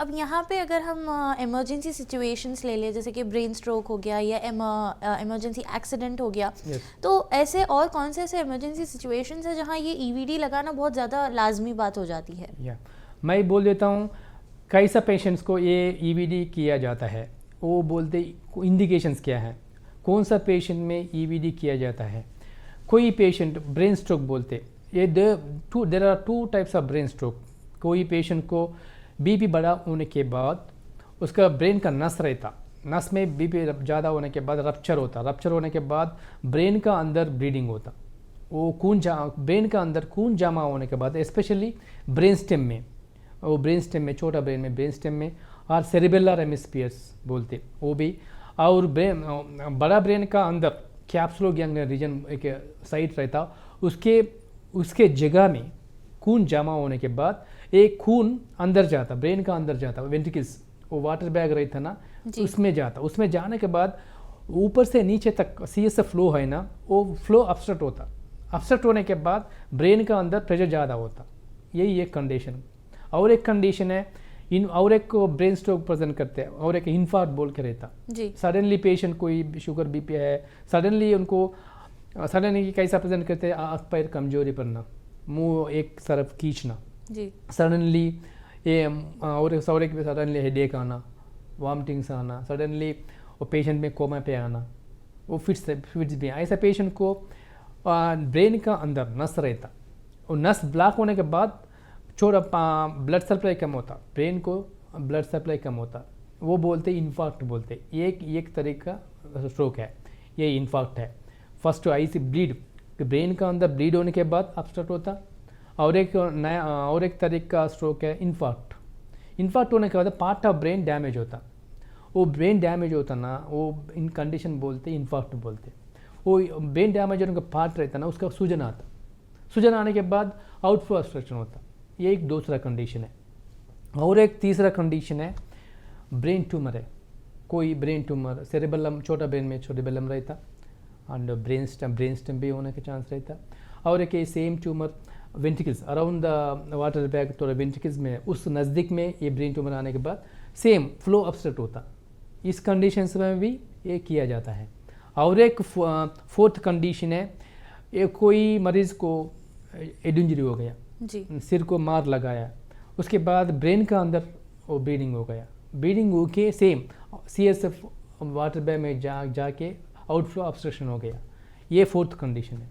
अब यहाँ पे अगर हम इमरजेंसी सिचुएशंस ले लें, जैसे कि ब्रेन स्ट्रोक हो गया या इमरजेंसी एक्सीडेंट हो गया, तो ऐसे और कौन से ऐसे इमरजेंसी सिचुएशंस है जहाँ ये ईवीडी लगाना बहुत ज़्यादा लाजमी बात हो जाती है? मैं बोल देता हूँ, कई सा पेशेंट्स को ये ईवीडी किया जाता है, वो बोलते इंडिकेशंस क्या है, कौन सा पेशेंट में ईवीडी किया जाता है। कोई पेशेंट ब्रेन स्ट्रोक बोलते, ये there are two types of brain stroke. कोई पेशेंट को बीपी बड़ा होने के बाद उसका ब्रेन का नस रहता, नस में बीपी ज़्यादा होने के बाद रप्चर होता, रप्चर होने के बाद ब्रेन का अंदर ब्लीडिंग होता, वो ब्रेन का अंदर खून जमा होने के बाद स्पेशली ब्रेन स्टेम में, वो ब्रेन स्टेम में, छोटा ब्रेन में, ब्रेन स्टेम में, और सेरिबेलर हेमिस्फीयर्स बोलते वो भी, और बड़ा ब्रेन का अंदर कैप्सुलो गैंग्लियन रीजन एक साइट रहता, उसके जगह में खून जमा होने के बाद एक खून अंदर जाता, ब्रेन का अंदर जाता, वेंट्रिकल्स, वो वाटर बैग रहता ना, उसमें जाता, उसमें जाने के बाद ऊपर से नीचे तक सीएसएफ फ्लो है ना, वो फ्लो अपस्ट्रक्ट होता, अपस्ट्रक्ट होने के बाद ब्रेन का अंदर प्रेशर ज़्यादा होता, यही एक कंडीशन। और एक कंडीशन है और एक को ब्रेन स्ट्रोक प्रेजेंट करते हैं, और एक इन्फार्क्ट बोल के रहता। सडनली पेशेंट कोई शुगर बीपी है, सडनली उनको सडनली कैसा प्रेजेंट करते हैं, आँख पैर कमजोरी पड़ना, मुंह एक तरफ खींचना, सडनली ये और एक सडनली हेडेक आना, वॉमिटिंग्स आना, सडनली वो पेशेंट में कोमा पे आना, वो फिट्स भी। ऐसा पेशेंट को ब्रेन का अंदर नस रहता, और नस ब्लॉक होने के बाद छोटा ब्लड सप्लाई कम होता, ब्रेन को ब्लड सप्लाई कम होता, वो बोलते इन्फार्क्ट बोलते। एक तरीका स्ट्रोक है, ये इन्फार्क्ट है। फर्स्ट आई से ब्लीड, ब्रेन का अंदर ब्लीड होने के बाद अपस्ट्रक्ट होता, और एक तरीका स्ट्रोक है इन्फार्क्ट। इन्फार्क्ट होने के बाद पार्ट ऑफ ब्रेन डैमेज होता, वो ब्रेन डैमेज होता ना, वो इन कंडीशन बोलते इन्फार्क्ट बोलते। वो ब्रेन डैमेज होने का पार्ट रहता ना, उसका सूजन आता, सूजन आने के बाद आउटफ्लो ऑब्स्ट्रक्शन होता, ये एक दूसरा कंडीशन है। और एक तीसरा कंडीशन है ब्रेन ट्यूमर है, कोई ब्रेन ट्यूमर सेरेबेलम, छोटा ब्रेन में सेरेबेलम रहता, एंड ब्रेन स्टेम भी होने का चांस रहता। और एक same tumour ventricles around the water bag, थोड़ा वेंट्रिकल्स में उस नज़दीक में ये ब्रेन ट्यूमर आने के बाद सेम फ्लो ऑब्स्ट्रक्ट होता, इस कंडीशंस में भी ये किया जाता है। और एक फोर्थ कंडीशन है, ये कोई मरीज़ को हेड इंजरी हो गया, सिर को मार लगाया, उसके बाद ब्रेन का अंदर वो ब्लीडिंग हो गया, ब्लीडिंग हो के सेम सीएसएफ वाटर बैग में जाके आउटफ्लो ऑब्स्ट्रक्शन हो गया, ये फोर्थ कंडीशन है।